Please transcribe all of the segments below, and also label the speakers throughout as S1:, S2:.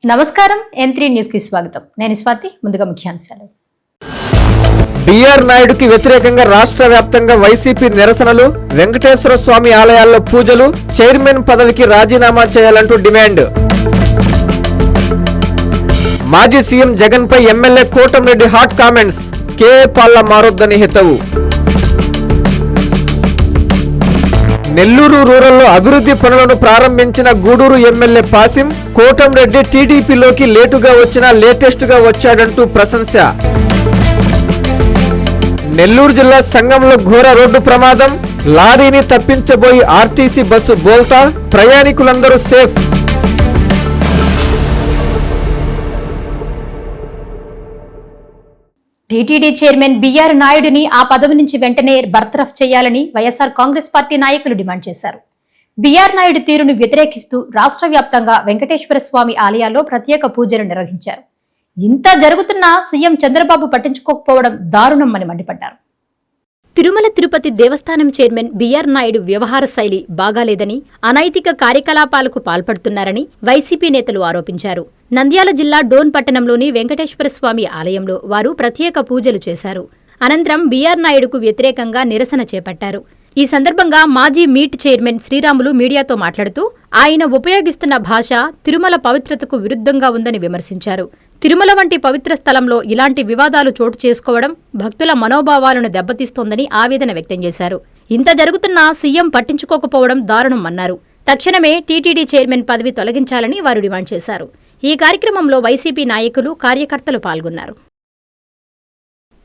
S1: నమస్కారం N3 news కి స్వాగతం. నేను స్వాతి. ముందుగా ముఖ్యాంశాలు.
S2: బిఆర్ నాయుడుకి వ్యతిరేకంగా రాష్ట్ర వ్యాప్తంగా వైసీపీ నిరసనలు, వెంకటేశ్వర స్వామి ఆలయాల్లో పూజలు, చైర్మన్ పదవికి రాజీనామా చేయాలంటూ డిమాండ్. మాజీ సీఎం జగన్ పై MLA Kotamreddy hot comments, KA పాల్ల మారొద్దని హితవు. నెల్లూరు రూరల్లో అభివృద్ధి పనులను ప్రారంభించిన గూడూరు ఎమ్మెల్యే పాసిం, కోటంరెడ్డి టీడీపీలోకి లేటుగా వచ్చినా లేటెస్ట్ గా వచ్చాడంటూ ప్రశంస. నెల్లూరు జిల్లా సంగంలో ఘోర రోడ్డు ప్రమాదం, లారీని తప్పించబోయి ఆర్టీసీ బస్సు బోల్తా, ప్రయాణికులందరూ సేఫ్.
S1: టీటీడీ చైర్మన్ బిఆర్ నాయుడుని ఆ పదవి నుంచి వెంటనే బర్తరఫ్ చేయాలని వైఎస్ఆర్ కాంగ్రెస్ పార్టీ నాయకులు డిమాండ్ చేశారు. బిఆర్ నాయుడు తీరును వ్యతిరేకిస్తూ రాష్ట్ర వ్యాప్తంగా వెంకటేశ్వర స్వామి ఆలయాల్లో ప్రత్యేక పూజలు నిర్వహించారు. ఇంత జరుగుతున్నా సీఎం చంద్రబాబు పట్టించుకోకపోవడం దారుణమని మండిపడ్డారు. తిరుమల తిరుపతి దేవస్థానం చైర్మన్ బిఆర్ నాయుడు వ్యవహార శైలి బాగాలేదని, అనైతిక కార్యకలాపాలకు పాల్పడుతున్నారని వైసీపీ నేతలు ఆరోపించారు. నంద్యాల జిల్లా డోన్ పట్టణంలోని వెంకటేశ్వర స్వామి ఆలయంలో వారు ప్రత్యేక పూజలు చేశారు. అనంతరం బిఆర్ నాయుడుకు వ్యతిరేకంగా నిరసన చేపట్టారు. ఈ సందర్భంగా మాజీ మీట్ చైర్మన్ శ్రీరాములు మీడియాతో మాట్లాడుతూ ఆయన ఉపయోగిస్తున్న భాష తిరుమల పవిత్రతకు విరుద్ధంగా ఉందని విమర్శించారు. తిరుమల వంటి పవిత్ర స్థలంలో ఇలాంటి వివాదాలు చోటు చేసుకోవడం భక్తుల మనోభావాలను దెబ్బతీస్తోందని ఆవేదన వ్యక్తం చేశారు. ఇంత జరుగుతున్నా సీఎం పట్టించుకోకపోవడం దారుణం అన్నారు. తక్షణమే టీటీడీ చైర్మన్ పదవి తొలగించాలని వారు డిమాండ్ చేశారు. ఈ కార్యక్రమంలో వైసీపీ నాయకులు, కార్యకర్తలు పాల్గొన్నారు.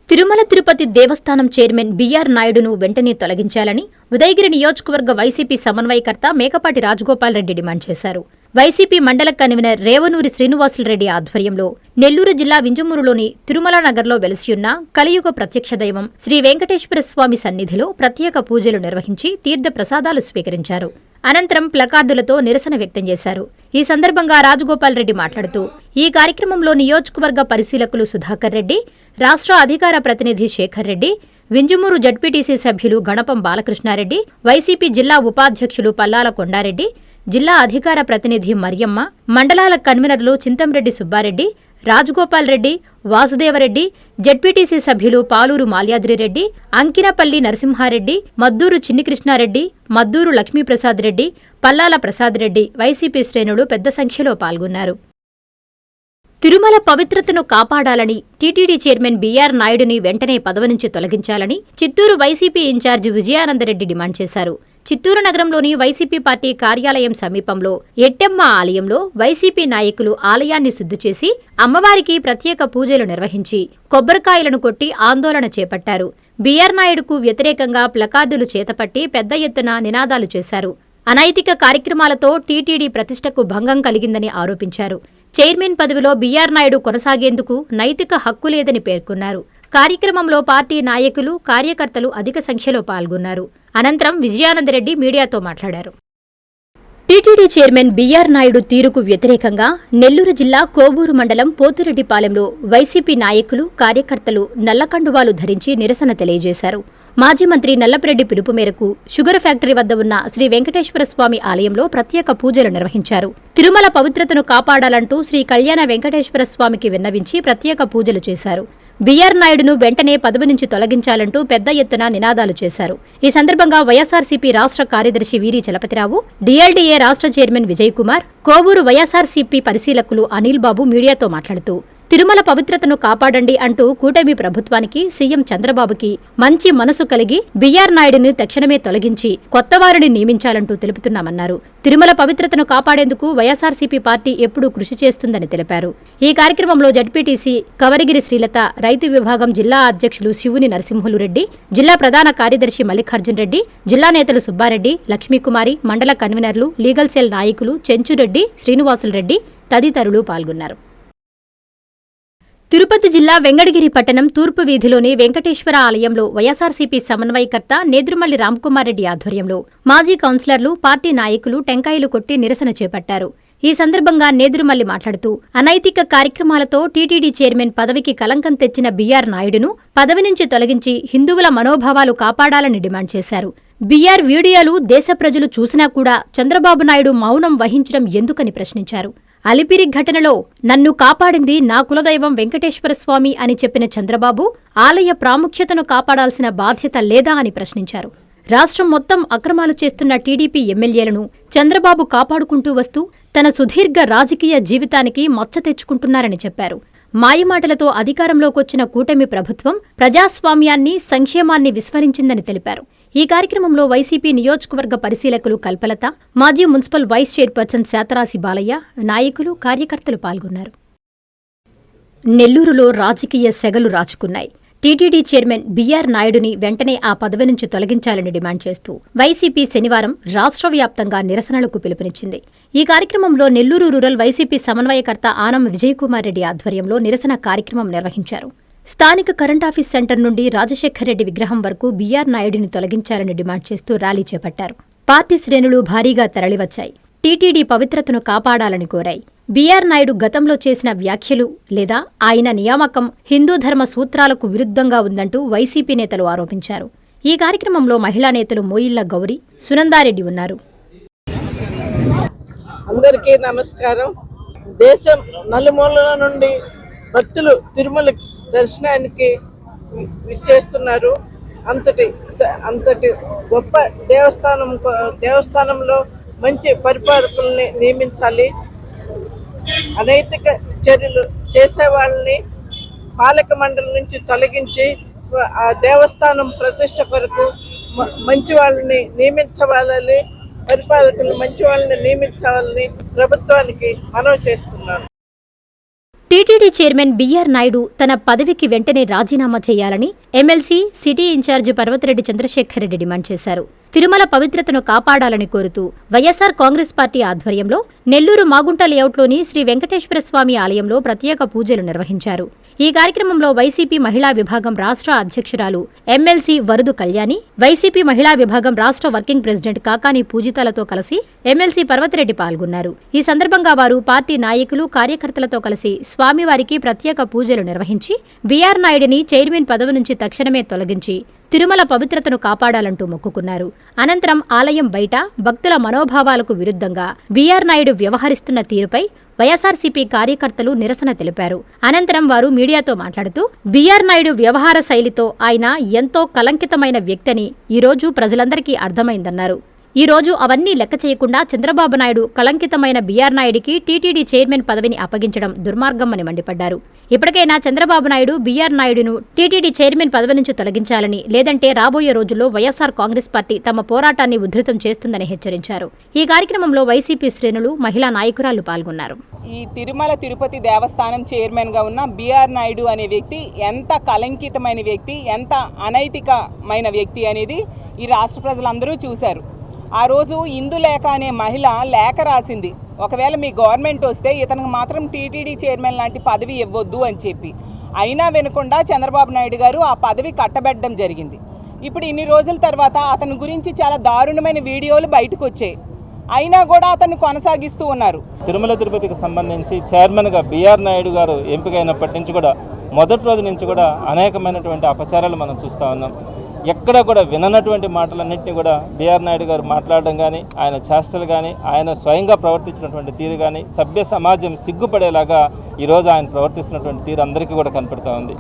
S1: తిరుమల తిరుపతి దేవస్థానం చైర్మన్ బిఆర్ నాయుడును వెంటనే తొలగించాలని ఉదయగిరి నియోజకవర్గ వైసీపీ సమన్వయకర్త మేకపాటి రాజగోపాల్ రెడ్డి డిమాండ్ చేశారు. వైసీపీ మండల కన్వీనర్ రేవనూరి శ్రీనివాసులరెడ్డి ఆధ్వర్యంలో నెల్లూరు జిల్లా వింజమూరులోని తిరుమల నగర్లో వెలసియున్న కలియుగ ప్రత్యక్ష దైవం శ్రీ వెంకటేశ్వర స్వామి సన్నిధిలో ప్రత్యేక పూజలు నిర్వహించి తీర్థ ప్రసాదాలు స్వీకరించారు. అనంతరం ప్లకార్డులతో నిరసన వ్యక్తం చేశారు. ఈ సందర్భంగా రాజగోపాల్ రెడ్డి మాట్లాడుతూ ఈ కార్యక్రమంలో నియోజకవర్గ పరిశీలకులు సుధాకర్ రెడ్డి, రాష్ట్ర అధికార ప్రతినిధి శేఖర్ రెడ్డి, వింజమూరు జడ్పీటీసీ సభ్యులు గణపం బాలకృష్ణారెడ్డి, వైసీపీ జిల్లా ఉపాధ్యక్షులు పల్లాల కొండారెడ్డి, జిల్లా అధికార ప్రతినిధి మరియమ్మ, మండలాల కన్వీనర్లు చింతంరెడ్డి సుబ్బారెడ్డి, రాజగోపాల్ రెడ్డి, వాసుదేవరెడ్డి, జడ్పీటీసీ సభ్యులు పాలూరు మాల్యాద్రిరెడ్డి, అంకినపల్లి నరసింహారెడ్డి, మద్దూరు చిన్నికృష్ణారెడ్డి, మద్దూరు లక్ష్మీప్రసాద్ రెడ్డి, పల్లాల ప్రసాద్ రెడ్డి, వైసీపీ శ్రేణులు పెద్ద సంఖ్యలో పాల్గొన్నారు. తిరుమల పవిత్రతను కాపాడాలని, టీటీడీ చైర్మన్ బిఆర్ నాయుడుని వెంటనే పదవి నుంచి తొలగించాలని చిత్తూరు వైసీపీ ఇన్ఛార్జి విజయానందరెడ్డి డిమాండ్ చేశారు. చిత్తూరు నగరంలోని వైసీపీ పార్టీ కార్యాలయం సమీపంలో ఎట్టెమ్మ ఆలయంలో వైసీపీ నాయకులు ఆలయాన్ని శుద్ధి చేసి అమ్మవారికి ప్రత్యేక పూజలు నిర్వహించి కొబ్బరికాయలను కొట్టి ఆందోళన చేపట్టారు. బిఆర్ నాయుడుకు వ్యతిరేకంగా ప్లకార్డులు చేతపట్టి పెద్ద ఎత్తున నినాదాలు చేశారు. అనైతిక కార్యక్రమాలతో టీటీడీ ప్రతిష్టకు భంగం కలిగిందని ఆరోపించారు. చైర్మన్ పదవిలో బిఆర్ నాయుడు కొనసాగేందుకు నైతిక హక్కు లేదని పేర్కొన్నారు. కార్యక్రమంలో పార్టీ నాయకులు, కార్యకర్తలు అధిక సంఖ్యలో పాల్గొన్నారు. అనంతరం విజయానందరెడ్డి మీడియాతో మాట్లాడారు. టీటీడీ చైర్మన్ బిఆర్ నాయుడు తీరుకు వ్యతిరేకంగా నెల్లూరు జిల్లా కోవూరు మండలం పోతిరెడ్డిపాలెంలో వైసీపీ నాయకులు, కార్యకర్తలు నల్లకండువాలు ధరించి నిరసన తెలియజేశారు. మాజీ మంత్రి నల్లపురెడ్డి పిలుపు మేరకు షుగర్ ఫ్యాక్టరీ వద్ద ఉన్న శ్రీ వెంకటేశ్వర స్వామి ఆలయంలో ప్రత్యేక పూజలు నిర్వహించారు. తిరుమల పవిత్రతను కాపాడాలంటూ శ్రీ కళ్యాణ వెంకటేశ్వర స్వామికి విన్నవించి ప్రత్యేక పూజలు చేశారు. బిఆర్ నాయుడును వెంటనే పదవి నుంచి తొలగించాలంటూ పెద్ద ఎత్తున నినాదాలు చేశారు. ఈ సందర్భంగా వైఎస్ఆర్సీపీ రాష్ట్ర కార్యదర్శి వీరి చలపతిరావు, డీఎల్డీఏ రాష్ట్ర చైర్మన్ విజయ్ కుమార్, కోవూరు వైఎస్ఆర్సీపీ పరిశీలకులు అనిల్ బాబు మీడియాతో మాట్లాడుతూ తిరుమల పవిత్రతను కాపాడండి అంటూ కూటమి ప్రభుత్వానికి, సీఎం చంద్రబాబుకి మంచి మనసు కలిగి బిఆర్ నాయుడుని తక్షణమే తొలగించి కొత్తవారిని నియమించాలంటూ తెలుపుతున్నామన్నారు. తిరుమల పవిత్రతను కాపాడేందుకు వైఎస్ఆర్సీపీ పార్టీ ఎప్పుడూ కృషి చేస్తుందని తెలిపారు. ఈ కార్యక్రమంలో జడ్పీటీసీ కవరిగిరి శ్రీలత, రైతు విభాగం జిల్లా అధ్యక్షులు శివుని నరసింహులు రెడ్డి, జిల్లా ప్రధాన కార్యదర్శి మల్లికార్జున్ రెడ్డి, జిల్లా నేతలు సుబ్బారెడ్డి, లక్ష్మీకుమారి, మండల కన్వీనర్లు, లీగల్ సెల్ నాయకులు చెంచురెడ్డి, శ్రీనివాసులరెడ్డి తదితరులు పాల్గొన్నారు. తిరుపతి జిల్లా వెంకటగిరి పట్టణం తూర్పు వీధిలోని వెంకటేశ్వర ఆలయంలో వైఎస్ఆర్సీపీ సమన్వయకర్త నేదురుమల్లి రామ్కుమార్ రెడ్డి ఆధ్వర్యంలో మాజీ కౌన్సిలర్లు, పార్టీ నాయకులు టెంకాయలు కొట్టి నిరసన చేపట్టారు. ఈ సందర్భంగా నేదురుమల్లి మాట్లాడుతూ అనైతిక కార్యక్రమాలతో టీటీడీ చైర్మన్ పదవికి కలంకం తెచ్చిన బిఆర్ నాయుడును పదవి నుంచి తొలగించి హిందువుల మనోభావాలు కాపాడాలని డిమాండ్ చేశారు. బిఆర్ వీడియోలు దేశ ప్రజలు చూసినా కూడా చంద్రబాబు నాయుడు మౌనం వహించడం ఎందుకని ప్రశ్నించారు. అలిపిరి ఘటనలో నన్ను కాపాడింది నా కులదైవం వెంకటేశ్వర స్వామి అని చెప్పిన చంద్రబాబు ఆలయ ప్రాముఖ్యతను కాపాడాల్సిన బాధ్యత లేదా అని ప్రశ్నించారు. రాష్ట్రం మొత్తం అక్రమాలు చేస్తున్న టీడీపీ ఎమ్మెల్యేలను చంద్రబాబు కాపాడుకుంటూ వస్తూ తన సుదీర్ఘ రాజకీయ జీవితానికి మచ్చ తెచ్చుకుంటున్నారని చెప్పారు. మాయమాటలతో అధికారంలోకొచ్చిన కూటమి ప్రభుత్వం ప్రజాస్వామ్యాన్ని, సంక్షేమాన్ని విస్మరించిందని తెలిపారు. ఈ కార్యక్రమంలో వైసీపీ నియోజకవర్గ పరిశీలకులు కల్పలత, మాజీ మున్సిపల్ వైస్ చైర్పర్సన్ శాతరాశి బాలయ్య, నాయకులు, కార్యకర్తలు పాల్గొన్నారు. నెల్లూరులో రాజకీయ సెగలు రాచుకున్నాయి. టీటీడీ చైర్మన్ బీఆర్ నాయుడుని వెంటనే ఆ పదవి నుంచి తొలగించాలని డిమాండ్ చేస్తూ వైసీపీ శనివారం రాష్ట్ర వ్యాప్తంగా నిరసనలకు పిలుపునిచ్చింది. ఈ కార్యక్రమంలో నెల్లూరు రూరల్ వైసీపీ సమన్వయకర్త ఆనం విజయకుమార్ రెడ్డి ఆధ్వర్యంలో నిరసన కార్యక్రమం నిర్వహించారు. స్థానిక కరెంటాఫీస్ సెంటర్ నుండి రాజశేఖర్ రెడ్డి విగ్రహం వరకు బీఆర్ నాయుడిని తొలగించాలని డిమాండ్ చేస్తూ ర్యాలీ చేపట్టారు. పార్టీ శ్రేణులు భారీగా తరలివచ్చాయి. టీటీడీ పవిత్రతను కాపాడాలని కోరాయి. బీఆర్ నాయుడు గతంలో చేసిన వ్యాఖ్యలు లేదా ఆయన నియామకం హిందూ ధర్మ సూత్రాలకు విరుద్ధంగా ఉందంటూ వైసీపీ నేతలు ఆరోపించారు. ఈ కార్యక్రమంలో మహిళా నేతలు మోయిళ్ల గౌరి, సునందారెడ్డి ఉన్నారు.
S3: అందరికీ నమస్కారం. దేశం నలుమూలల నుండి భక్తులు తిరుమల దర్శనానికి విచ్చేస్తున్నారు. అంతటి గొప్ప దేవస్థానంలో మంచి పరిపాలకుల్ని నియమించాలి. అనైతిక చర్యలు చేసే వాళ్ళని పాలక మండలి నుంచి తొలగించి ఆ దేవస్థానం ప్రతిష్ట కొరకు మంచి వాళ్ళని నియమించవాలని, పరిపాలకులు మంచి వాళ్ళని నియమించాలని ప్రభుత్వానికి మనవి చేస్తున్నాను.
S1: టీటీడీ చైర్మన్ బీఆర్ నాయుడు తన పదవికి వెంటనే రాజీనామా చేయాలని MLC, city incharge Parvathireddy Chandrasekhar Reddy demand చేశారు. తిరుమల పవిత్రతను కాపాడాలని కోరుతూ వైఎస్సార్ కాంగ్రెస్ పార్టీ ఆధ్వర్యంలో నెల్లూరు మాగుంట లేఅవుట్లోని శ్రీ వెంకటేశ్వర స్వామి ఆలయంలో ప్రత్యేక పూజలు నిర్వహించారు. ఈ కార్యక్రమంలో వైసీపీ మహిళా విభాగం రాష్ట్ర అధ్యక్షురాలు ఎమ్మెల్సీ వరుదు కళ్యాణి, వైసీపీ మహిళా విభాగం రాష్ట్ర వర్కింగ్ ప్రెసిడెంట్ కాకాని పూజితలతో కలిసి ఎమ్మెల్సీ పర్వతిరెడ్డి పాల్గొన్నారు. ఈ సందర్భంగా వారు పార్టీ నాయకులు, కార్యకర్తలతో కలిసి స్వామివారికి ప్రత్యేక పూజలు నిర్వహించి బీఆర్ నాయుడిని చైర్మన్ పదవి నుంచి తక్షణమే తొలగించి తిరుమల పవిత్రతను కాపాడాలంటూ మొక్కుకున్నారు. అనంతరం ఆలయం బయట భక్తుల మనోభావాలకు విరుద్ధంగా బీఆర్ నాయుడు వ్యవహరిస్తున్న తీరుపై వైఎస్సార్సీపీ కార్యకర్తలు నిరసన తెలిపారు. అనంతరం వారు మీడియాతో మాట్లాడుతూ బీఆర్ నాయుడు వ్యవహార శైలితో ఆయన ఎంతో కలంకితమైన వ్యక్తని ఈరోజు ప్రజలందరికీ అర్థమైందన్నారు. ఈ రోజు అవన్నీ లెక్క చేయకుండా చంద్రబాబు నాయుడు కలంకితమైన బీఆర్ నాయుడికి టీటీడీ చైర్మన్ పదవిని అప్పగించడం దుర్మార్గమని మండిపడ్డారు. ఇప్పటికైనా చంద్రబాబు నాయుడు బీఆర్ నాయుడును టీటీడీ చైర్మన్ పదవి నుంచి తొలగించాలని, లేదంటే రాబోయే రోజుల్లో వైఎస్సార్ కాంగ్రెస్ పార్టీ తమ పోరాటాన్ని ఉధృతం చేస్తుందని హెచ్చరించారు. ఈ కార్యక్రమంలో వైసీపీ శ్రేణులు, మహిళా నాయకురాలు పాల్గొన్నారు.
S4: ఈ తిరుమల తిరుపతి దేవస్థానం చైర్మన్గా ఉన్న బీఆర్ నాయుడు అనే వ్యక్తి ఎంత కలంకితమైన వ్యక్తి, ఎంత అనైతికమైన వ్యక్తి అనేది ఈ రాష్ట్ర ప్రజలందరూ చూశారు. ఆ రోజు ఇందులేఖ అనే మహిళ లేఖ రాసింది, ఒకవేళ మీ గవర్నమెంట్ వస్తే ఇతనికి మాత్రం టీటీడీ చైర్మన్ లాంటి పదవి ఇవ్వొద్దు అని చెప్పి. అయినా వినకుండా చంద్రబాబు నాయుడు గారు ఆ పదవి కట్టబెట్టడం జరిగింది. ఇప్పుడు ఇన్ని రోజుల తర్వాత అతని గురించి చాలా దారుణమైన వీడియోలు బయటకు వచ్చాయి. అయినా కూడా అతన్ని కొనసాగిస్తూ ఉన్నారు.
S5: తిరుమల తిరుపతికి సంబంధించి చైర్మన్గా బీఆర్ నాయుడు గారు ఎంపికైనప్పటి నుంచి కూడా మొదటి రోజు నుంచి కూడా అనేకమైనటువంటి అపచారాలు మనం చూస్తూ ఉన్నాం. ఎక్కడ కూడా విననటువంటి మాటలన్నింటినీ కూడా బీఆర్ నాయుడు గారు మాట్లాడడం కానీ, ఆయన చేష్టలు కానీ, ఆయన స్వయంగా ప్రవర్తించినటువంటి తీరు కానీ, సభ్య సమాజం సిగ్గుపడేలాగా ఈరోజు ఆయన ప్రవర్తిస్తున్నటువంటి తీరు అందరికీ కూడా కనపడుతూ ఉంది.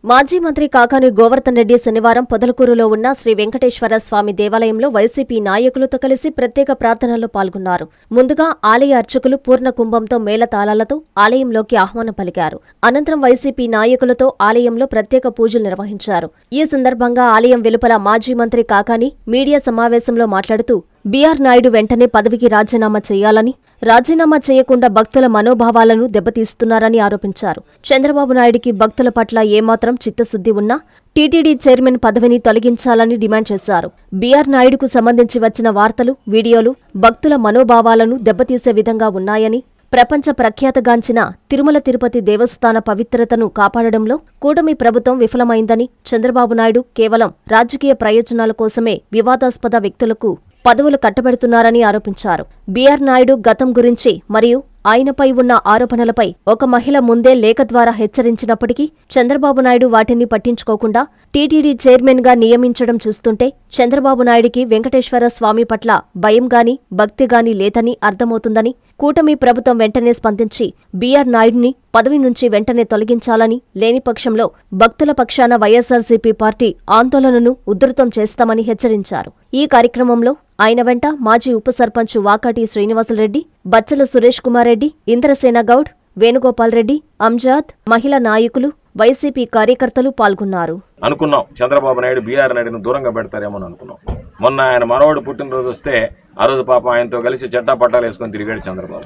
S6: మాజీ మంత్రి కాకాని గోవర్ధన్ రెడ్డి శనివారం పొదలకూరులో ఉన్న శ్రీ వెంకటేశ్వర స్వామి దేవాలయంలో వైసీపీ నాయకులతో కలిసి ప్రత్యేక ప్రార్థనల్లో పాల్గొన్నారు. ముందుగా ఆలయ అర్చకులు పూర్ణ కుంభంతో మేళతాళాలతో ఆలయంలోకి ఆహ్వానం పలికారు. అనంతరం వైసీపీ నాయకులతో ఆలయంలో ప్రత్యేక పూజలు నిర్వహించారు. ఈ సందర్భంగా ఆలయం వెలుపల మాజీ మంత్రి కాకాని మీడియా సమావేశంలో మాట్లాడుతూ బీఆర్ నాయుడు వెంటనే పదవికి రాజీనామా చేయాలని, రాజీనామా చేయకుండా భక్తుల మనోభావాలను దెబ్బతీస్తున్నారని ఆరోపించారు. చంద్రబాబు నాయుడికి భక్తుల పట్ల ఏమాత్రం చిత్తశుద్ధి ఉన్నా టీటీడీ చైర్మన్ పదవిని తొలగించాలని డిమాండ్ చేశారు. బీఆర్ నాయుడుకు సంబంధించి వచ్చిన వార్తలు, వీడియోలు భక్తుల మనోభావాలను దెబ్బతీసే విధంగా ఉన్నాయని, ప్రపంచ ప్రఖ్యాతగాంచిన తిరుమల తిరుపతి దేవస్థాన పవిత్రతను కాపాడడంలో కూటమి ప్రభుత్వం విఫలమైందని, చంద్రబాబు నాయుడు కేవలం రాజకీయ ప్రయోజనాల కోసమే వివాదాస్పద వ్యక్తులకు పదవులు కట్టబెడుతున్నారని ఆరోపించారు. బీఆర్ నాయుడు గతం గురించి మరియు ఆయనపై ఉన్న ఆరోపణలపై ఒక మహిళ ముందే లేఖ ద్వారా హెచ్చరించినప్పటికీ చంద్రబాబు నాయుడు వాటిని పట్టించుకోకుండా టీటీడీ చైర్మన్గా నియమించడం చూస్తుంటే చంద్రబాబు నాయుడికి వెంకటేశ్వర స్వామి పట్ల భయంగాని భక్తిగాని లేదని అర్థమవుతుందని కూటమి ప్రభుత్వం వెంటనే స్పందించి బీఆర్ నాయుడిని పదవి నుంచి వెంటనే తొలగించాలని లేని పక్షంలో భక్తుల పక్షాన వైఎస్సార్సీపీ పార్టీ ఆందోళనను ఉధృతం చేస్తామని హెచ్చరించారు. ఈ కార్యక్రమంలో ఆయన వెంట మాజీ ఉప సర్పంచ్ వాకాటి శ్రీనివాసులరెడ్డి, బచ్చల సురేష్ కుమార్ రెడ్డి, ఇంద్రసేన గౌడ్, వేణుగోపాల్ రెడ్డి, అంజాద్, మహిళా నాయకులు, వైసీపీ కార్యకర్తలు పాల్గొన్నారు.
S7: అనుకున్నాం చంద్రబాబు నాయుడు బీఆర్ నాయుడును దూరంగా పెడతారేమో అనుకున్నాం. మొన్న ఆయన మనవడు పుట్టినరోజు వస్తే ఆ రోజు పాపం ఆయనతో కలిసి చెట్టా పట్టాలు వేసుకొని తిరిగాడు చంద్రబాబు.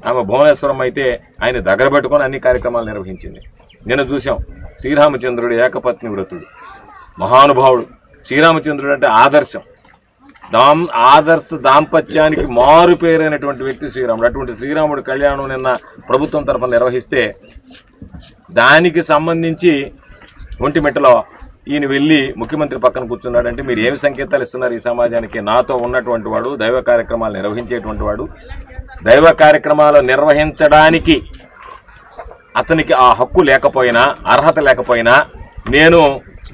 S7: ఆమె భువనేశ్వరం అయితే ఆయన దగ్గర పెట్టుకొని అన్ని కార్యక్రమాలు నిర్వహించింది. నిన్న చూసాం శ్రీరామచంద్రుడు ఏకపత్ని వ్రతుడు, మహానుభావుడు. శ్రీరామచంద్రుడు అంటే ఆదర్శం, ఆదర్శ దాంపత్యానికి మారు పేరైనటువంటి వ్యక్తి శ్రీరాముడు. అటువంటి శ్రీరాముడు కళ్యాణం నిన్న ప్రభుత్వం తరఫున నిర్వహిస్తే దానికి సంబంధించి ఒంటిమిట్టలో ఈయన వెళ్ళి ముఖ్యమంత్రి పక్కన కూర్చున్నాడంటే మీరు ఏమి సంకేతాలు ఇస్తున్నారు ఈ సమాజానికి? నాతో ఉన్నటువంటి వాడు, దైవ కార్యక్రమాలు నిర్వహించేటువంటి వాడు, దైవ కార్యక్రమాలు నిర్వహించడానికి అతనికి ఆ హక్కు లేకపోయినా, అర్హత లేకపోయినా నేను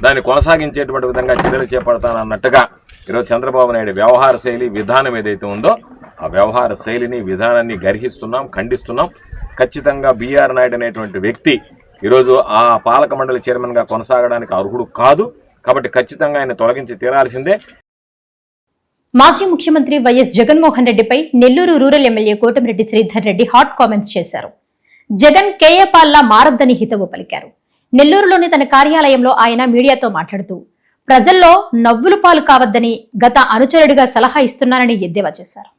S7: దాన్ని కొనసాగించేటువంటి విధంగా చర్యలు చేపడతానన్నట్టుగా ఈరోజు చంద్రబాబు నాయుడు వ్యవహార శైలి, విధానం ఏదైతే ఉందో ఆ వ్యవహార శైలిని, విధానాన్ని గర్హిస్తున్నాం, ఖండిస్తున్నాం. ఖచ్చితంగా బీఆర్ నాయుడు అనేటువంటి వ్యక్తి ఈరోజు ఆ పాలక మండలి చైర్మన్గా కొనసాగడానికి అర్హుడు కాదు. కాబట్టి ఖచ్చితంగా ఆయన తొలగించి తీరాల్సిందే.
S1: మాజీ ముఖ్యమంత్రి వైఎస్ జగన్మోహన్ రెడ్డిపై Nellore rural MLA Kotamreddy Sridhar Reddy hot comments చేశారు. జగన్ కేఏపాల్లా మారద్దని హితవు పలికారు. నెల్లూరులోని తన కార్యాలయంలో ఆయన మీడియాతో మాట్లాడుతూ ప్రజల్లో నవ్వుల పాలు కావద్దని గత అనుచరుడిగా సలహా ఇస్తున్నారని ఎద్దేవా చేశారు.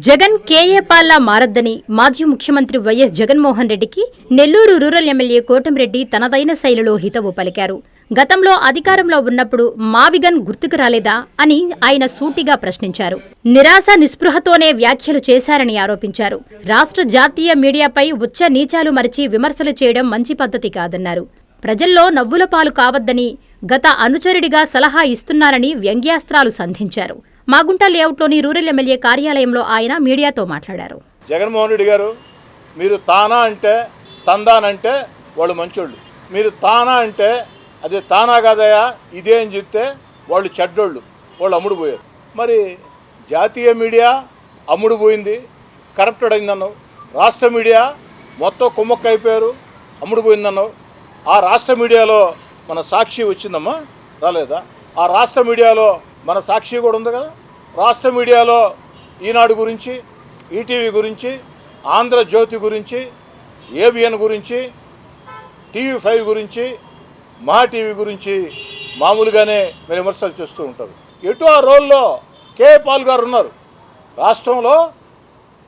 S1: జగన్ కేఏపాల్లా మారద్దని మాజీ ముఖ్యమంత్రి వైఎస్ జగన్మోహన్ రెడ్డికి నెల్లూరు రూరల్ ఎమ్మెల్యే కోటమిరెడ్డి తనదైన శైలిలో హితవు పలికారు. గతంలో అధికారంలో ఉన్నప్పుడు మావిగన్ గుర్తుకు రాలేదా అని ఆయన సూటిగా ప్రశ్నించారు. నిరాశ నిస్పృహతోనే వ్యాఖ్యలు చేశారని ఆరోపించారు. రాష్ట్ర జాతీయ మీడియాపై ఉచ్చ నీచాలు మరిచి విమర్శలు చేయడం మంచి పద్ధతి కాదన్నారు. ప్రజల్లో నవ్వుల పాలు కావద్దని గత అనుచరుడిగా సలహా ఇస్తున్నారని వ్యంగ్యాస్త్రాలు సంధించారు. మాగుంట లేఅవుట్లోని రూరల్ ఎమ్మెల్యే కార్యాలయంలో ఆయన మీడియాతో మాట్లాడారు.
S8: జగన్మోహన్ రెడ్డి గారు, మీరు తానా అంటే తందానంటే వాళ్ళు మంచోళ్ళు, మీరు తానా అంటే అదే తానా కాదయా ఇదే అని చెప్తే వాళ్ళు చెడ్డోళ్ళు, వాళ్ళు అమ్ముడు పోయారు. మరి జాతీయ మీడియా అమ్ముడు పోయింది, కరప్టెడ్ అయిందన్నావు. రాష్ట్ర మీడియా మొత్తం కుమ్మక్క అయిపోయారు, అమ్ముడు పోయిందన్నావు. ఆ రాష్ట్ర మీడియాలో మన సాక్షి వచ్చిందమ్మా, రాలేదా? ఆ రాష్ట్ర మీడియాలో మన సాక్షి కూడా ఉంది కదా. రాష్ట్ర మీడియాలో ఈనాడు గురించి, ఈటీవీ గురించి, ఆంధ్రజ్యోతి గురించి, ఏబిఎన్ గురించి, TV5 గురించి, మా టీవీ గురించి మామూలుగానే మీరు విమర్శలు చేస్తూ ఉంటారు. ఎటు ఆ రోల్లో కేపాల్ గారు ఉన్నారు. రాష్ట్రంలో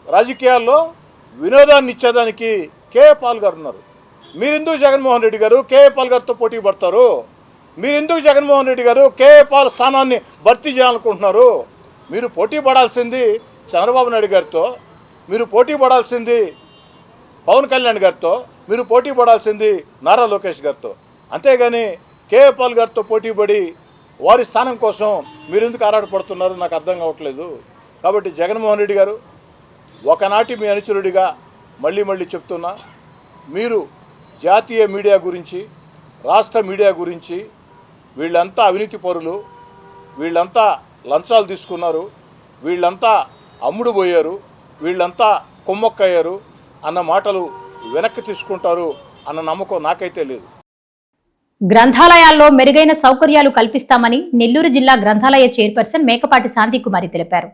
S8: రాజకీయాల్లో వినోదాన్ని ఇచ్చేదానికి కేపాల్ గారు ఉన్నారు. మీరెందుకు జగన్మోహన్ రెడ్డి గారు కేపాల్ గారితో పోటీ పడతారు? మీరెందుకు జగన్మోహన్ రెడ్డి గారు కేపాల్ స్థానాన్ని భర్తీ చేయాలనుకుంటున్నారు? మీరు పోటీ పడాల్సింది చంద్రబాబు నాయుడు గారితో, మీరు పోటీ పడాల్సింది పవన్ కళ్యాణ్ గారితో, మీరు పోటీ పడాల్సింది నారా లోకేష్ గారితో. అంతేగాని కేపాల్ గారితో పోటీ పడి వారి స్థానం కోసం మీరెందుకు ఆరాటపడుతున్నారు నాకు అర్థం కావట్లేదు. కాబట్టి జగన్మోహన్ రెడ్డి గారు, ఒకనాటి మీ అనుచరుడిగా మళ్ళీ చెప్తున్నా, మీరు జాతీయ మీడియా గురించి, రాష్ట్ర మీడియా గురించి, వీళ్ళంతా అవినీతి పరులు, వీళ్ళంతా లంచాలు తీసుకున్నారు, వీళ్ళంతా అమ్ముడు పోయారు, వీళ్ళంతా కుమ్మక్కయ్యారు అన్న మాటలు వెనక్కి తీసుకుంటారు అన్న నమ్మకం నాకైతే లేదు.
S1: గ్రంథాలయాల్లో మెరుగైన సౌకర్యాలు కల్పిస్తామని నెల్లూరు జిల్లా గ్రంథాలయ చైర్పర్సన్ మేకపాటి శాంతికుమారి తెలిపారు.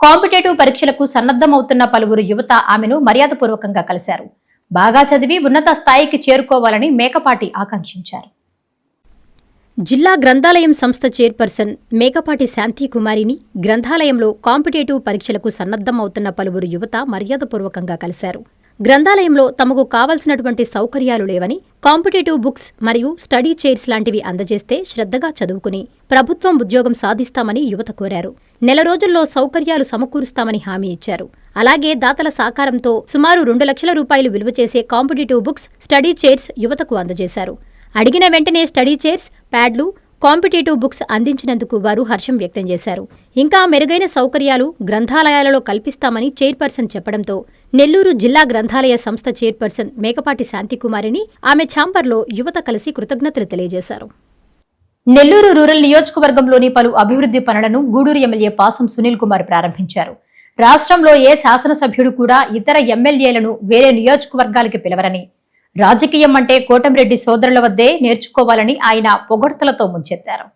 S1: కాంపిటేటివ్ పరీక్షలకు సన్నద్ధమవుతున్న పలువురు యువత ఆమెను మర్యాదపూర్వకంగా కలిశారు. బాగా చదివి ఉన్నత స్థాయికి చేరుకోవాలని మేకపాటి ఆకాంక్షించారు. జిల్లా గ్రంథాలయం సంస్థ చైర్పర్సన్ మేకపాటి శాంతికుమారిని గ్రంథాలయంలో కాంపిటేటివ్ పరీక్షలకు సన్నద్ధమవుతున్న పలువురు యువత మర్యాదపూర్వకంగా కలిశారు. గ్రంథాలయంలో తమకు కావలసినటువంటి సౌకర్యాలు లేవని, కాంపిటేటివ్ బుక్స్ మరియు స్టడీ చైర్స్ లాంటివి అందజేస్తే శ్రద్ధగా చదువుకుని ప్రభుత్వం ఉద్యోగం సాధిస్తామని యువత కోరారు. నెల రోజుల్లో సౌకర్యాలు సమకూరుస్తామని హామీ ఇచ్చారు. అలాగే దాతల సహకారంతో సుమారు 2 లక్షల రూపాయలు విలువ చేసే కాంపిటేటివ్ బుక్స్, స్టడీ చైర్స్ యువతకు అందజేశారు. అడిగిన వెంటనే స్టడీ చైర్స్, ప్యాడ్లు, కాంపిటేటివ్ బుక్స్ అందించినందుకు వారు హర్షం వ్యక్తం చేశారు. ఇంకా మెరుగైన సౌకర్యాలు గ్రంథాలయాలలో కల్పిస్తామని చైర్పర్సన్ చెప్పడంతో నెల్లూరు జిల్లా గ్రంథాలయ సంస్థ చైర్పర్సన్ మేకపాటి శాంతికుమారిని ఆమె ఛాంబర్లో యువత కలిసి కృతజ్ఞతలు తెలియజేశారు. నెల్లూరు రూరల్ నియోజకవర్గంలోని పలు అభివృద్ధి పనులను గూడూరు ఎమ్మెల్యే పాసం సునీల్ కుమార్ ప్రారంభించారు. రాష్ట్రంలో ఏ శాసనసభ్యుడు కూడా ఇతర ఎమ్మెల్యేలను వేరే నియోజకవర్గాలకి పిలవరని, రాజకీయం అంటే కోటంరెడ్డి సోదరుల వద్దే నేర్చుకోవాలని ఆయన పొగడ్తలతో ముంచెత్తారు.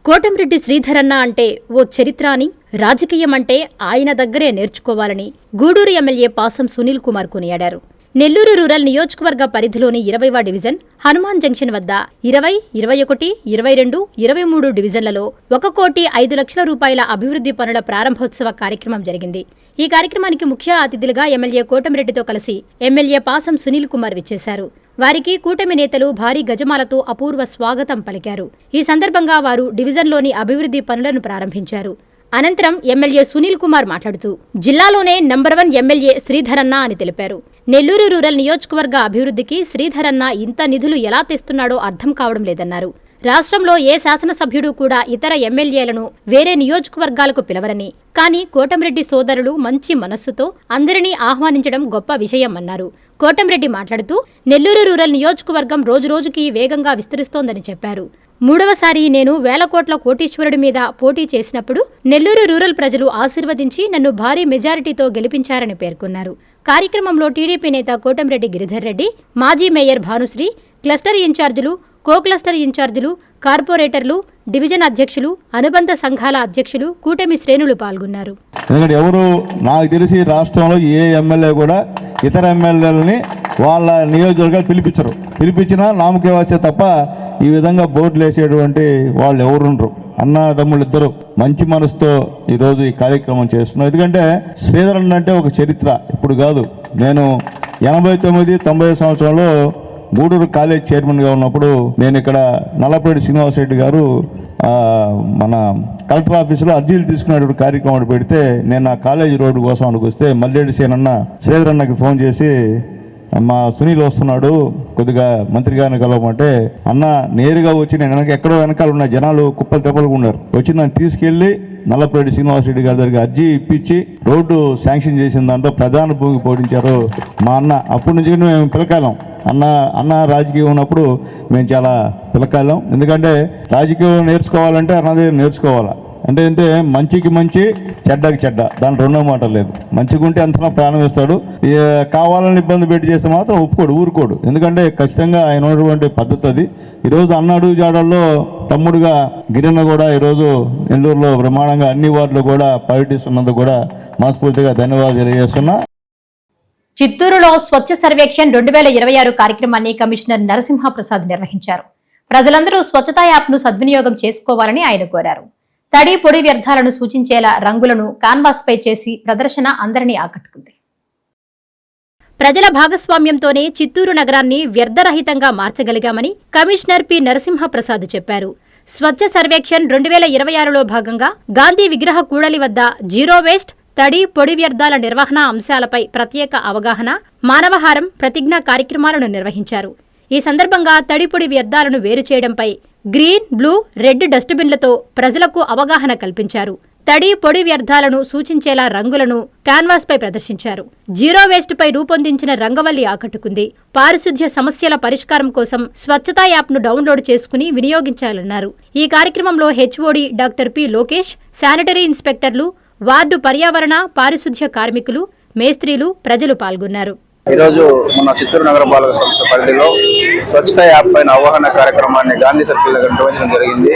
S1: కోటంరెడ్డి శ్రీధరన్న అంటే ఓ చరిత్ర అని, రాజకీయం అంటే ఆయన దగ్గరే నేర్చుకోవాలని గూడూరు ఎమ్మెల్యే పాసం సునీల్ కుమార్ కొనియాడారు. నెల్లూరు రూరల్ నియోజకవర్గ పరిధిలోని 20వ డివిజన్ హనుమాన్ జంక్షన్ వద్ద 20, 21, 22, 23 డివిజన్లలో 1,05,00,000 రూపాయల అభివృద్ధి పనుల ప్రారంభోత్సవ కార్యక్రమం జరిగింది. ఈ కార్యక్రమానికి ముఖ్య అతిథులుగా ఎమ్మెల్యే కోటంరెడ్డితో కలిసి ఎమ్మెల్యే పాసం సునీల్ కుమార్ విచ్చేశారు. వారికి కూటమి నేతలు భారీ గజమాలతో అపూర్వ స్వాగతం పలికారు. ఈ సందర్భంగా వారు డివిజన్లోని అభివృద్ధి పనులను ప్రారంభించారు. అనంతరం ఎమ్మెల్యే సునీల్ కుమార్ మాట్లాడుతూ జిల్లాలోనే నంబర్ 1 ఎమ్మెల్యే శ్రీధరన్న అని తెలిపారు. నెల్లూరు రూరల్ నియోజకవర్గ అభివృద్ధికి శ్రీధరన్న ఇంత నిధులు ఎలా తెస్తున్నాడో అర్థం కావడం లేదన్నారు. రాష్ట్రంలో ఏ శాసనసభ్యుడు కూడా ఇతర ఎమ్మెల్యేలను వేరే నియోజకవర్గాలకు పిలవరని, కానీ కోటంరెడ్డి సోదరులు మంచి మనస్సుతో అందరినీ ఆహ్వానించడం గొప్ప విషయమన్నారు. కోటంరెడ్డి మాట్లాడుతూ నెల్లూరు రూరల్ నియోజకవర్గం రోజురోజుకి వేగంగా విస్తరిస్తోందని చెప్పారు. 3వసారి నేను వేల కోట్ల కోటీశ్వరుడి మీద పోటీ చేసినప్పుడు నెల్లూరు రూరల్ ప్రజలు ఆశీర్వదించి నన్ను భారీ మెజారిటీతో గెలిపించారని పేర్కొన్నారు. కార్యక్రమంలో టీడీపీ నేత కోటంరెడ్డి గిరిధర్ రెడ్డి, మాజీ మేయర్ భానుశ్రీ, క్లస్టర్ ఇన్ఛార్జీలు, కో క్లస్టర్ ఇన్ఛార్జీలు, కార్పొరేటర్లు, డివిజన్ అధ్యక్షులు, అనుబంధ సంఘాల అధ్యక్షులు, కూటమి శ్రేణులు పాల్గొన్నారు.
S9: ఎందుకంటే ఎవరు నాకు తెలిసి రాష్ట్రంలో ఏ ఎమ్మెల్యే కూడా ఇతర ఎమ్మెల్యేలని వాళ్ళ నియోజకవర్గాలు పిలిపించినా నామకే వచ్చే తప్ప ఈ విధంగా బోర్డులు వేసేటువంటి వాళ్ళు ఎవరుండరు. అన్నదమ్ములు ఇద్దరు మంచి మనసుతో ఈరోజు ఈ కార్యక్రమం చేస్తున్నాం. ఎందుకంటే శ్రీధరన్ అంటే ఒక చరిత్ర, ఇప్పుడు కాదు. నేను 89-90 సంవత్సరంలో గూడూరు కాలేజ్ చైర్మన్గా ఉన్నప్పుడు నేను ఇక్కడ నల్లపరెడ్డి శ్రీనివాసరెడ్డి గారు మన కలెక్టర్ ఆఫీసులో అర్జీలు తీసుకునేటువంటి కార్యక్రమం పెడితే నేను ఆ కాలేజీ రోడ్డు కోసం అడుగుస్తే మల్లెడ్డి సేనన్న శ్రీధరన్నకి ఫోన్ చేసి మా సునీల్ వస్తున్నాడు, కొద్దిగా మంత్రి గారిని కలవమంటే, అన్న నేరుగా వచ్చి నేను ఎక్కడో వెనకాల ఉన్న జనాలు కుప్పలు తెప్పలుగా ఉన్నారు, వచ్చి నన్ను తీసుకెళ్లి నల్లపరెడ్డి శ్రీనివాసరెడ్డి గారి దగ్గర అర్జీ ఇప్పించి రోడ్డు శాంక్షన్ చేసిన దాంట్లో ప్రధాన భూమికి పోటించారు మా అన్న. అప్పటి నుంచి మేము పిలకాలం అన్న రాజకీయం ఉన్నప్పుడు మేము చాలా పిలకాలం. ఎందుకంటే రాజకీయం నేర్చుకోవాలంటే అన్నది నేర్చుకోవాలా. అంటే మంచికి మంచి, చెడ్డకి చెడ్డ, దాని రెండో మాట లేదు. మంచిగా ఉంటే అంతనా ప్రాణం వేస్తాడు, కావాలని ఇబ్బంది పెట్టి చేస్తే మాత్రం ఊరుకోడు. ఎందుకంటే ఖచ్చితంగా ఆయన ఉన్నటువంటి పద్ధతి అది. ఈరోజు అన్నాడు జాడల్లో తమ్ముడుగా గిరిన్న కూడా ఈరోజు నెల్లూరులో బ్రహ్మాండంగా అన్ని వార్డులు కూడా పర్యటిస్తున్నందుకు కూడా మనస్ఫూర్తిగా ధన్యవాదాలు తెలియజేస్తున్నా.
S1: చిత్తూరులో స్వచ్ఛ సర్వేక్షణ్ 2026 కార్యక్రమాన్ని కమిషనర్ నరసింహప్రసాద్ నిర్వహించారు. ప్రజలందరూ స్వచ్ఛతా యాప్ను సద్వినియోగం చేసుకోవాలని ఆయన కోరారు. తడి పొడి వ్యర్థాలను సూచించేలా రంగులను కాన్వాస్పై చేసి ప్రదర్శన అందరినీ ఆకట్టుకుంది. ప్రజల భాగస్వామ్యంతోనే చిత్తూరు నగరాన్ని వ్యర్థరహితంగా మార్చగలిగామని కమిషనర్ పి నరసింహప్రసాద్ చెప్పారు. స్వచ్ఛ సర్వేక్షణ్ 2026లో భాగంగా గాంధీ విగ్రహ కూడలి వద్ద జీరో వేస్ట్, తడి పొడి వ్యర్థాల నిర్వహణ అంశాలపై ప్రత్యేక అవగాహన, మానవహారం, ప్రతిజ్ఞా కార్యక్రమాలను నిర్వహించారు. ఈ సందర్భంగా తడి పొడి వ్యర్థాలను వేరు చేయడంపై గ్రీన్, బ్లూ, రెడ్ డస్ట్బిన్లతో ప్రజలకు అవగాహన కల్పించారు. తడి పొడి వ్యర్థాలను సూచించేలా రంగులను క్యాన్వాస్పై ప్రదర్శించారు. జీరో వేస్ట్పై రూపొందించిన రంగవల్లి ఆకట్టుకుంది. పారిశుధ్య సమస్యల పరిష్కారం కోసం స్వచ్ఛతా యాప్ను డౌన్లోడ్ చేసుకుని వినియోగించాలన్నారు. ఈ కార్యక్రమంలో HOD doctor P Lokesh, sanitary ఇన్స్పెక్టర్లు, వార్డు పర్యావరణ పారిశుధ్య కార్మికులు, మేస్త్రీలు, ప్రజలు పాల్గొన్నారు.
S10: ఈరోజు మన చిత్తూరు నగరపాలక సంస్థ పరిధిలో స్వచ్ఛత యాప్ పైన అవగాహన కార్యక్రమాన్ని గాంధీ సర్కిల్ దగ్గర నిర్వహించడం జరిగింది.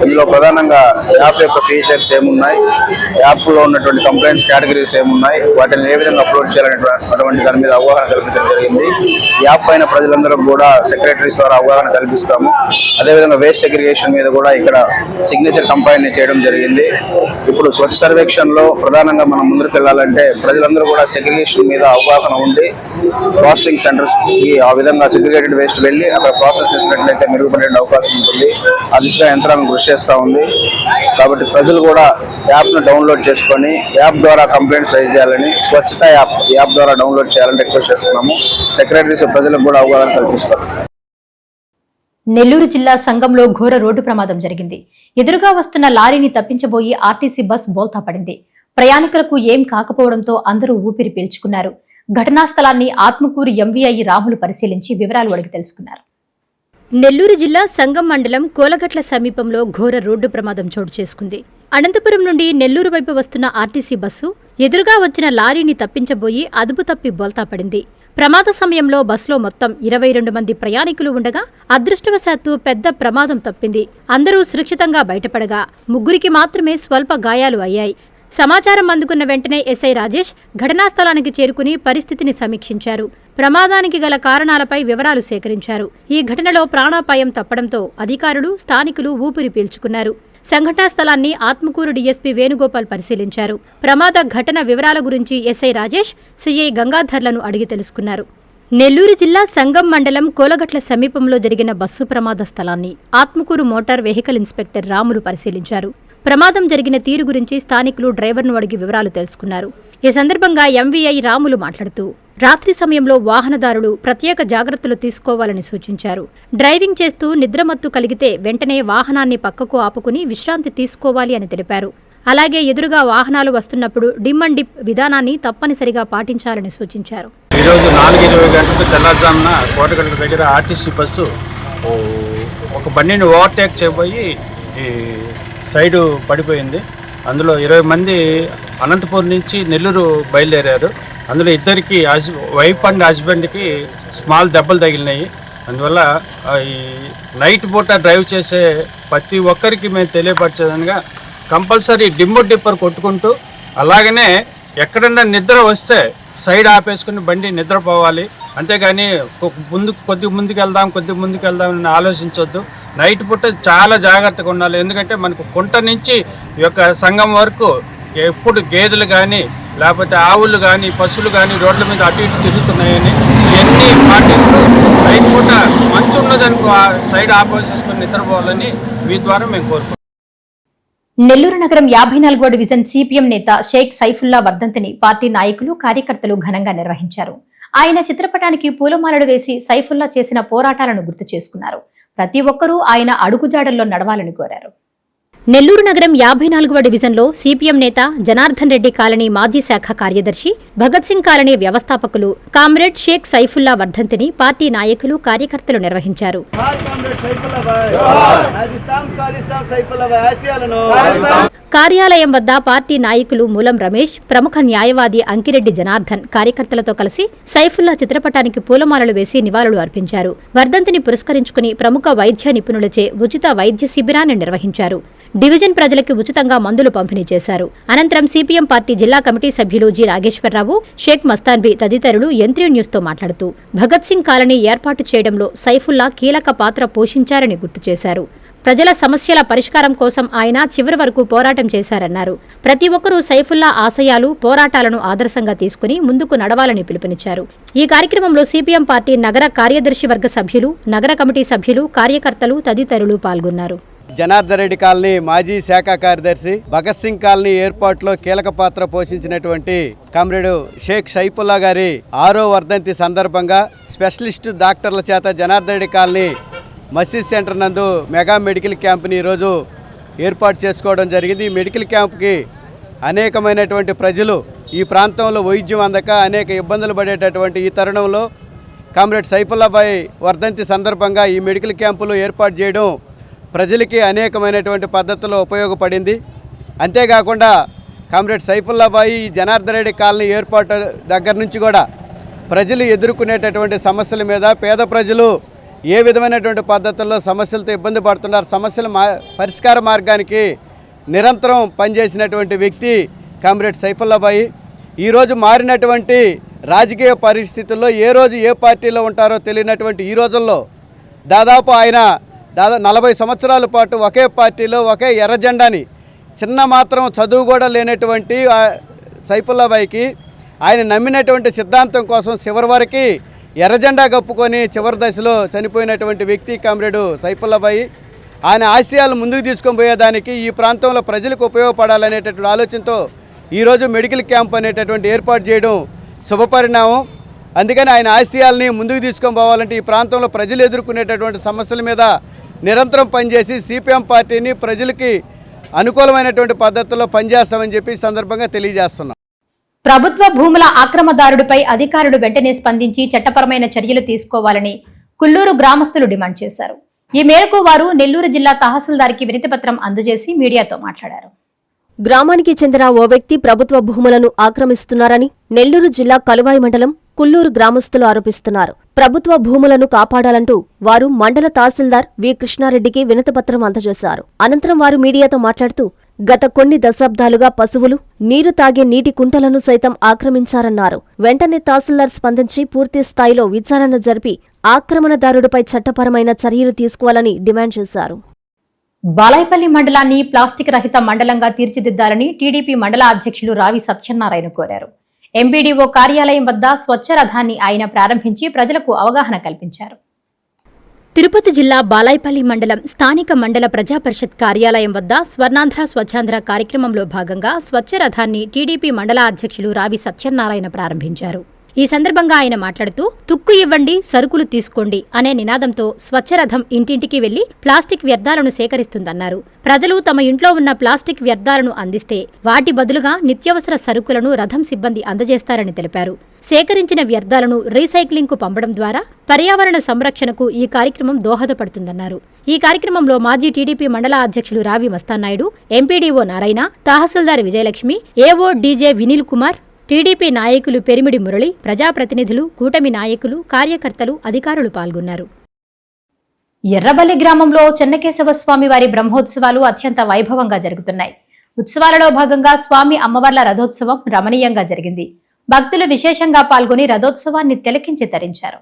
S10: ఇందులో ప్రధానంగా యాప్ యొక్క ఫీచర్స్ ఏమున్నాయి, యాప్లో ఉన్నటువంటి కంప్లైంట్స్ కేటగిరీస్ ఏమున్నాయి, వాటిని ఏ విధంగా అప్లోడ్ చేయాలనేటువంటి దాని మీద అవగాహన కల్పించడం జరిగింది. యాప్ పైన ప్రజలందరూ కూడా సెక్రటరీస్ ద్వారా అవగాహన కల్పిస్తాము. అదేవిధంగా వేస్ట్ సెగ్రిగేషన్ మీద కూడా ఇక్కడ సిగ్నేచర్ కంపైన్ చేయడం జరిగింది. ఇప్పుడు స్వచ్ఛ సర్వేక్షణలో ప్రధానంగా మనం ముందుకు వెళ్ళాలంటే ప్రజలందరూ కూడా సెగ్రిగేషన్ మీద అవగాహన ఉండి ప్రాసెసింగ్ సెంటర్స్ కి ఆ విధంగా సెగ్రిగేటెడ్ వేస్ట్ వెళ్ళి అక్కడ ప్రాసెస్ చేసినట్లయితే మెరుగుపడే అవకాశం ఉంటుంది. ఆ దిశగా యంత్రాంగం కృషి చేస్తూ ఉంది. కాబట్టి ప్రజలు కూడా యాప్ను డౌన్లోడ్ చేసుకొని యాప్ ద్వారా కంప్లైంట్స్ రైజ్ చేయాలని, స్వచ్ఛత యాప్ ద్వారా డౌన్లోడ్ చేయాలని రిక్వెస్ట్ చేస్తున్నాము. సెక్రటరీస్ ప్రజలకు కూడా అవగాహన కల్పిస్తారు.
S1: నెల్లూరు జిల్లా సంగంలో ఘోర రోడ్డు ప్రమాదం జరిగింది. ఎదురుగా వస్తున్న లారీని తప్పించబోయి ఆర్టీసీ బస్ బోల్తా పడింది. ప్రయాణికులకు ఏం కాకపోవడంతో అందరూ ఊపిరి పీల్చుకున్నారు. ఘటనా స్థలాన్ని ఆత్మకూరు ఎంవీఐ రాములు పరిశీలించి వివరాలు అడిగి తెలుసుకున్నారు. నెల్లూరు జిల్లా సంగం మండలం కోలగట్ల సమీపంలో ఘోర రోడ్డు ప్రమాదం చోటు చేసుకుంది. అనంతపురం నుండి నెల్లూరు వైపు వస్తున్న ఆర్టీసీ బస్సు ఎదురుగా వచ్చిన లారీని తప్పించబోయి అదుపు తప్పి బోల్తా పడింది. ప్రమాద సమయంలో బస్సులో మొత్తం 22 మంది ప్రయాణికులు ఉండగా అదృష్టవశాత్తు పెద్ద ప్రమాదం తప్పింది. అందరూ సురక్షితంగా బయటపడగా 3కి మాత్రమే స్వల్ప గాయాలు అయ్యాయి. సమాచారం అందుకున్న వెంటనే ఎస్ఐ రాజేష్ ఘటనా స్థలానికి చేరుకుని పరిస్థితిని సమీక్షించారు. ప్రమాదానికి గల కారణాలపై వివరాలు సేకరించారు. ఈ ఘటనలో ప్రాణాపాయం తప్పడంతో అధికారులు, స్థానికులు ఊపిరి పీల్చుకున్నారు. సంఘటనా స్థలాన్ని ఆత్మకూరు డీఎస్పీ వేణుగోపాల్ పరిశీలించారు. ప్రమాద ఘటన వివరాల గురించి ఎస్ఐ రాజేష్, సిఐ గంగాధర్లను అడిగి తెలుసుకున్నారు. నెల్లూరు జిల్లా సంగం మండలం కోలగట్ల సమీపంలో జరిగిన బస్సు ప్రమాద స్థలాన్ని Atmakur motor vehicle inspector Ramulu పరిశీలించారు. ప్రమాదం జరిగిన తీరు గురించి స్థానికులు డ్రైవర్ను అడిగి వివరాలు తెలుసుకున్నారు. ఈ సందర్భంగా ఎంవీఐ రాములు మాట్లాడుతూ రాత్రి సమయంలో వాహనదారులు ప్రత్యేక జాగ్రత్తలు తీసుకోవాలని సూచించారు. డ్రైవింగ్ చేస్తూ నిద్రమత్తు కలిగితే వెంటనే వాహనాన్ని పక్కకు ఆపుకుని విశ్రాంతి తీసుకోవాలి అని తెలిపారు. అలాగే ఎదురుగా వాహనాలు వస్తున్నప్పుడు డిమ్ అండ్ డిప్ విధానాన్ని తప్పనిసరిగా పాటించాలని సూచించారు.
S11: ఈరోజు 4:20 గంటలకు తెల్లారుజామున కోటగట్ల దగ్గర ఆర్టీసీ బస్సు ఒక బండిని ఓవర్టేక్ చేయబోయి సైడు పడిపోయింది. అందులో 20 మంది అనంతపూర్ నుంచి నెల్లూరు బయలుదేరారు. అందులో ఇద్దరికి వైఫ్ అండ్ హస్బెండ్కి స్మాల్ దెబ్బలు తగిలినాయి. అందువల్ల ఈ నైట్ పూట డ్రైవ్ చేసే ప్రతి ఒక్కరికి మేము తెలియపరిచేదనగా కంపల్సరీ డిమ్ డిప్పర్ కొట్టుకుంటూ, అలాగనే ఎక్కడన్నా నిద్ర వస్తే సైడ్ ఆపేసుకుని బండి నిద్రపోవాలి. అంతేగాని కొద్దిగా ముందుకు వెళ్దాం అని ఆలోచించొద్దు. నైట్ పూట చాలా జాగ్రత్తగా ఉండాలి. ఎందుకంటే మనకు కుంట నుంచి ఈ యొక్క సంఘం వరకు ఎప్పుడు గేదెలు కానీ లేకపోతే ఆవులు కానీ పశువులు కానీ రోడ్ల మీద అటు ఇటు తిరుగుతున్నాయని ఇవన్నీ పాటిస్తూ నైట్ పూట మంచు ఉన్నదనుకో సైడ్ ఆపేసేసుకుని నిద్రపోవాలని మీ ద్వారా మేము కోరుకుంటున్నాం.
S1: నెల్లూరు నగరం 54వ డివిజన్ సిపిఎం నేత షేక్ సైఫుల్లా వర్ధంతిని పార్టీ నాయకులు, కార్యకర్తలు ఘనంగా నిర్వహించారు. ఆయన చిత్రపటానికి పూలమాలలు వేసి సైఫుల్లా చేసిన పోరాటాలను గుర్తు చేసుకున్నారు. ప్రతి ఒక్కరూ ఆయన అడుగుజాడల్లో నడవాలని కోరారు. నెల్లూరు నగరం 54వ డివిజన్లో సిపిఎం నేత జనార్దన్ రెడ్డి కాలనీ మాజీ శాఖ కార్యదర్శి, భగత్ సింగ్ కాలనీ వ్యవస్థాపకులు కామ్రేడ్ షేక్ సైఫుల్లా వర్ధంతిని పార్టీ నాయకులు, కార్యకర్తలు నిర్వహించారు. కార్యాలయం వద్ద పార్టీ నాయకులు మూలం రమేష్, ప్రముఖ న్యాయవాది అంకిరెడ్డి జనార్దన్ కార్యకర్తలతో కలిసి సైఫుల్లా చిత్రపటానికి పూలమాలలు వేసి నివాళులు అర్పించారు. వర్ధంతిని పురస్కరించుకుని ప్రముఖ వైద్య నిపుణులచే ఉచిత వైద్య శిబిరాన్ని నిర్వహించారు. డివిజన్ ప్రజలకు ఉచితంగా మందులు పంపిణీ చేశారు. అనంతరం సిపిఎం పార్టీ జిల్లా కమిటీ సభ్యులు జి నాగేశ్వరరావు, షేక్ మస్తాన్బీ తదితరులు యంత్రీ న్యూస్తో మాట్లాడుతూ భగత్ సింగ్ కాలనీ ఏర్పాటు చేయడంలో సైఫుల్లా కీలక పాత్ర పోషించారని గుర్తు చేశారు. ప్రజల సమస్యల పరిష్కారం కోసం ఆయన చివరి వరకు పోరాటం చేశారన్నారు. ప్రతి ఒక్కరూ సైఫుల్లా ఆశయాలు, పోరాటాలను ఆదర్శంగా తీసుకుని ముందుకు నడవాలని పిలుపునిచ్చారు. ఈ కార్యక్రమంలో సిపిఎం పార్టీ నగర కార్యదర్శి వర్గ సభ్యులు, నగర కమిటీ సభ్యులు, కార్యకర్తలు తదితరులు పాల్గొన్నారు.
S12: జనార్దన్ రెడ్డి కాలనీ మాజీ శాఖ కార్యదర్శి, భగత్ సింగ్ కాలనీ ఏర్పాటులో కీలక పాత్ర పోషించినటువంటి కామ్రేడ్ షేక్ సైఫుల్లా గారి 6వ వర్ధంతి సందర్భంగా స్పెషలిస్టు డాక్టర్ల చేత జనార్దన్ రెడ్డి కాలనీ మసీద్ సెంటర్ నందు మెగా మెడికల్ క్యాంప్ని ఈరోజు ఏర్పాటు చేసుకోవడం జరిగింది. ఈ మెడికల్ క్యాంప్కి అనేకమైనటువంటి ప్రజలు ఈ ప్రాంతంలో వైద్యం అందక అనేక ఇబ్బందులు పడేటటువంటి ఈ తరుణంలో కామ్రేడ్ సైఫుల్లాబాయ్ వర్ధంతి సందర్భంగా ఈ మెడికల్ క్యాంపులు ఏర్పాటు చేయడం ప్రజలకి అనేకమైనటువంటి పద్ధతుల్లో ఉపయోగపడింది. అంతేకాకుండా కామ్రేడ్ సైఫుల్లాబాయి ఈ జనార్దన్ రెడ్డి కాలనీ ఏర్పాటు దగ్గర నుంచి కూడా ప్రజలు ఎదుర్కొనేటటువంటి సమస్యల మీద, పేద ప్రజలు ఏ విధమైనటువంటి పద్ధతుల్లో సమస్యలతో ఇబ్బంది పడుతున్నారు, సమస్యల పరిష్కార మార్గానికి నిరంతరం పనిచేసినటువంటి వ్యక్తి కామ్రేడ్ సైఫుల్లాబాయి. ఈరోజు మారినటువంటి రాజకీయ పరిస్థితుల్లో ఏ రోజు ఏ పార్టీలో ఉంటారో తెలియనటువంటి ఈ రోజుల్లో దాదాపు ఆయన 40 సంవత్సరాల పాటు ఒకే పార్టీలో ఒకే ఎర్ర జెండాని, చిన్న మాత్రం చదువు కూడా లేనటువంటి సైఫుల్లాబాయికి ఆయన నమ్మినటువంటి సిద్ధాంతం కోసం చివరి వరకు ఎర్ర జెండా కప్పుకొని చివరి దశలో చనిపోయినటువంటి వ్యక్తి కామ్రేడు సైఫుల్లాబాయి. ఆయన ఆశయాలు ముందుకు తీసుకొని పోయేదానికి ఈ ప్రాంతంలో ప్రజలకు ఉపయోగపడాలనేటటువంటి ఆలోచనతో ఈరోజు మెడికల్ క్యాంప్ అనేటటువంటి ఏర్పాటు చేయడం శుభపరిణామం. అందుకని ఆయన ఆశయాల్ని ముందుకు తీసుకొని పోవాలంటే ఈ ప్రాంతంలో ప్రజలు ఎదుర్కొనేటటువంటి సమస్యల మీద నిరంతరం పనిచేసి సిపిఎం పార్టీని ప్రజలకి అనుకూలమైనటువంటి పద్ధతుల్లో పనిచేస్తామని చెప్పి ఈ సందర్భంగా తెలియజేస్తున్నాం.
S1: ప్రభుత్వ భూముల ఆక్రమదారుడిపై అధికారులు వెంటనే స్పందించి చట్టపరమైన చర్యలు తీసుకోవాలని కుల్లూరు గ్రామస్తులు డిమాండ్ చేశారు. ఈ మేరకు వారు నెల్లూరు జిల్లా తహసీల్దార్కి వినతిపత్రం అందజేసి మీడియాతో మాట్లాడారు.
S6: గ్రామానికి చెందిన ఓ వ్యక్తి ప్రభుత్వ భూములను ఆక్రమిస్తున్నారని నెల్లూరు జిల్లా కలువాయి మండలం కుల్లూరు గ్రామస్తులు ఆరోపిస్తున్నారు. ప్రభుత్వ భూములను కాపాడాలంటూ వారు మండల తహసీల్దార్ వి కృష్ణారెడ్డికి వినతిపత్రం అందజేశారు. అనంతరం వారు మీడియాతో మాట్లాడుతూ గత కొన్ని దశాబ్దాలుగా పశువులు నీరు తాగే నీటి కుంటలను సైతం ఆక్రమించారన్నారు. వెంటనే తహసీల్దార్ స్పందించి పూర్తి స్థాయిలో విచారణ జరిపి ఆక్రమణదారుడిపై చట్టపరమైన చర్యలు తీసుకోవాలని డిమాండ్ చేశారు.
S1: బాలాయపల్లి మండలాన్ని ప్లాస్టిక్ రహిత మండలంగా తీర్చిదిద్దాలని టీడీపీ మండల అధ్యక్షులు రావి సత్యనారాయణ కోరారు. ఎంపీడీఓ కార్యాలయం వద్ద స్వచ్ఛ రథాన్ని ఆయన ప్రారంభించి ప్రజలకు అవగాహన కల్పించారు. తిరుపతి జిల్లా బాలాయపల్లి మండలం స్థానిక మండల ప్రజాపరిషత్ కార్యాలయం వద్ద స్వర్ణాంధ్ర స్వచ్ఛాంధ్ర కార్యక్రమంలో భాగంగా స్వచ్ఛ రథాన్ని టీడీపీ మండల అధ్యక్షులు రావి సత్యనారాయణ ప్రారంభించారు. ఈ సందర్భంగా ఆయన మాట్లాడుతూ తుక్కు ఇవ్వండి సరుకులు తీసుకోండి అనే నినాదంతో స్వచ్ఛరథం ఇంటింటికి వెళ్లి ప్లాస్టిక్ వ్యర్థాలను సేకరిస్తుందన్నారు. ప్రజలు తమ ఇంట్లో ఉన్న ప్లాస్టిక్ వ్యర్థాలను అందిస్తే వాటి బదులుగా నిత్యావసర సరుకులను రథం సిబ్బంది అందజేస్తారని తెలిపారు. సేకరించిన వ్యర్థాలను రీసైక్లింగ్కు పంపడం ద్వారా పర్యావరణ సంరక్షణకు ఈ కార్యక్రమం దోహదపడుతుందన్నారు. ఈ కార్యక్రమంలో మాజీ టీడీపీ మండల అధ్యక్షులు రావి మస్తానాయుడు, ఎంపీడీఓ నారాయణ, తహసీల్దార్ విజయలక్ష్మి, ఏవో డీజే వినీల్ కుమార్, టీడీపీ నాయకులు పెరిమిడి మురళి, ప్రజాప్రతినిధులు, కూటమి నాయకులు, కార్యకర్తలు, అధికారులు పాల్గొన్నారు. ఎర్రబల్లి గ్రామంలో చెన్నకేశవ స్వామి వారి బ్రహ్మోత్సవాలు అత్యంత వైభవంగా జరుగుతున్నాయి. ఉత్సవాలలో భాగంగా స్వామి అమ్మవార్ల రథోత్సవం రమణీయంగా జరిగింది. భక్తులు విశేషంగా పాల్గొని రథోత్సవాన్ని తిలకించి తరించారు.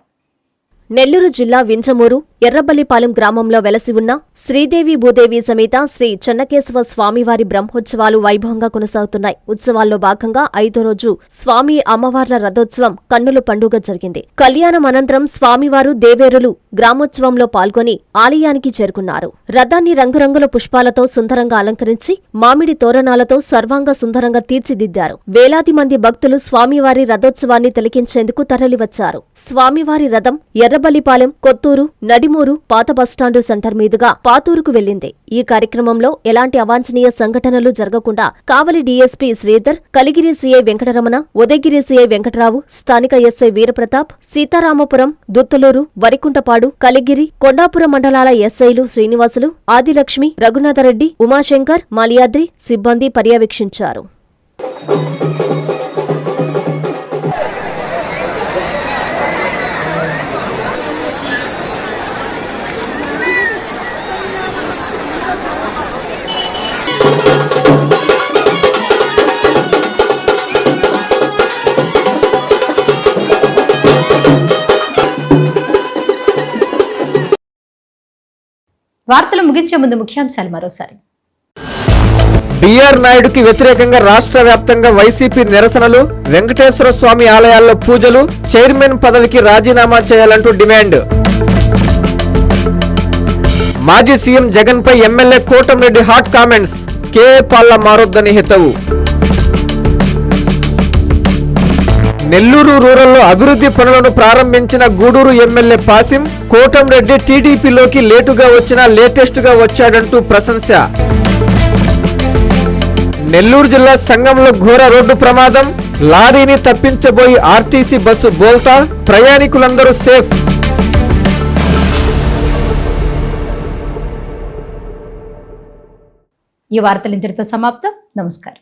S6: నెల్లూరు జిల్లా వింజమూరు ఎర్రబల్లిపాలెం గ్రామంలో వెలసి ఉన్న శ్రీదేవి భూదేవి సమేత శ్రీ చెన్నకేశవ స్వామివారి బ్రహ్మోత్సవాలు వైభవంగా కొనసాగుతున్నాయి. ఉత్సవాల్లో భాగంగా 5వ రోజు స్వామి అమ్మవార్ల రథోత్సవం కన్నుల పండుగ జరిగింది. కళ్యాణం అనంతరం స్వామివారు దేవేరులు గ్రామోత్సవంలో పాల్గొని ఆలయానికి చేరుకున్నారు. రథాన్ని రంగురంగుల పుష్పాలతో సుందరంగా అలంకరించి మామిడి తోరణాలతో సర్వాంగ సుందరంగా తీర్చిదిద్దారు. వేలాది మంది భక్తులు స్వామివారి రథోత్సవాన్ని తిలకించేందుకు తరలివచ్చారు. స్వామివారి రథం ఎర్రబల్లిపాలెం, కొత్తూరు, నడిమూరు, పాత బస్టాండు సెంటర్ మీదుగా పాతూరుకు వెళ్లింది. ఈ కార్యక్రమంలో ఎలాంటి అవాంఛనీయ సంఘటనలు జరగకుండా Kavali DSP Sridhar, Kaligiri CI Venkataramana, Udayagiri CI Venkatarao, స్థానిక ఎస్ఐ వీరప్రతాప్, సీతారామపురం, దుత్తులూరు, వరికుంటపాడు, కలిగిరి, కొండాపురం మండలాల ఎస్ఐలు శ్రీనివాసులు, ఆదిలక్ష్మి, రఘునాథరెడ్డి, ఉమాశంకర్, మాలియాద్రి సిబ్బంది పర్యవేక్షించారు.
S1: వార్తలు ముగించే ముందు ముఖ్యాంశాలు మరోసారి.
S2: బిఆర్ నాయుడుకి వ్యతిరేకంగా రాష్ట్ర వ్యాప్తంగా వైసీపీ నిరసనలు, వెంకటేశ్వర స్వామి ఆలయాల్లో పూజలు, చైర్మన్ పదవికి రాజీనామా చేయాలంటూ డిమాండ్. మాజీ సీఎం జగన్ పై MLA Kotamreddy hot comments, KA పాల్ల మారొద్దని హితవు. నెల్లూరు రూరల్లో అభివృద్ధి పనులను ప్రారంభించిన గూడూరు ఎమ్మెల్యే పాసిం, కోటంరెడ్డి టీడీపీలోకి లేటుగా వచ్చినా లేటెస్ట్ గా వచ్చాడంటూ ప్రశంస. నెల్లూరు జిల్లా సంగంలో ఘోర రోడ్డు ప్రమాదం, లారీని తప్పించబోయి ఆర్టీసీ బస్సు బోల్తా, ప్రయాణికులందరూ సేఫ్.
S1: ఈ వార్తలు ఇంతటితో సమాప్తం. నమస్కారం.